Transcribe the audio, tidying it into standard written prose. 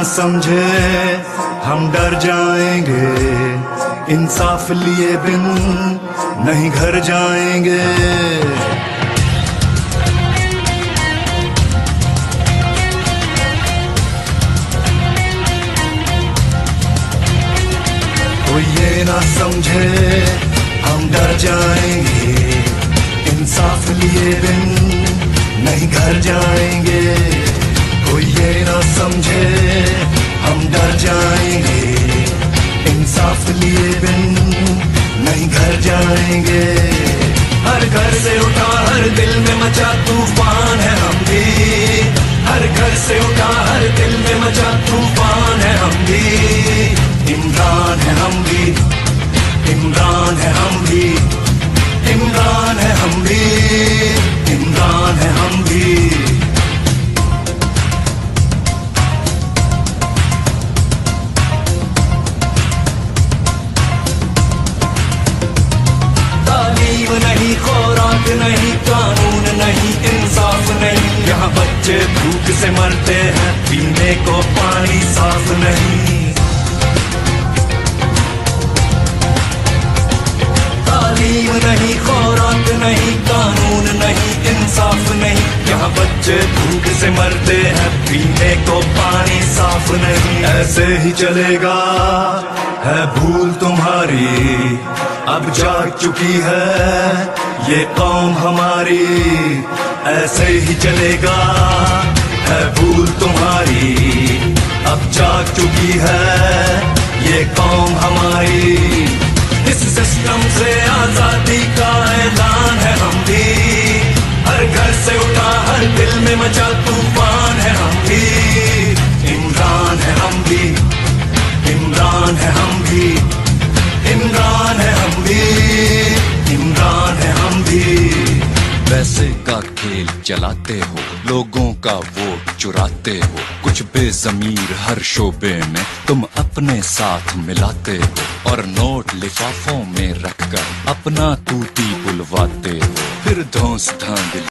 समझे हम डर जाएंगे, इंसाफ लिए बिन नहीं घर जाएंगे। कोई ये ना समझे हम डर जाएंगे, इंसाफ लिए बिन नहीं घर जाएंगे। कोई ये ना समझे हम डर जाएंगे, इंसाफ लिए बिन नहीं घर जाएंगे। हर घर से उठा हर दिल में मचा तूफान है हम भी, हर घर से उठा हर दिल में मचा तूफान है हम भी। इमरान है हम भी, इमरान है हम भी, इमरान है हम भी, इमरान है हम भी। तालीम नहीं, खुराक नहीं, कानून नहीं, इंसाफ नहीं। यहाँ बच्चे भूख से मरते हैं, पीने को पानी साफ नहीं। तालीम नहीं, खुराक नहीं, कानून नहीं, इंसाफ नहीं। यहाँ बच्चे भूख से मरते हैं, पीने को पानी साफ नहीं। ऐसे ही चलेगा है भूल तुम्हारी, अब जाग चुकी है ये कौम हमारी। ऐसे ही चलेगा है भूल तुम्हारी, अब जाग चुकी है ये कौम हमारी। इस सिस्टम से आजादी का ऐलान है हम भी, हर घर से उठा हर दिल में मचा तूफान है हम भी। इमरान है हम भी, इमरान है हम भी, इमरान है हम भी, इमरान है हम भी। पैसे का खेल चलाते हो, लोगों का वोट चुराते हो, कुछ बेजमीर हर शोबे में तुम अपने साथ मिलाते हो। और नोट लिफाफों में रखकर अपना तूती बुलवाते हो, फिर धौंस धांधली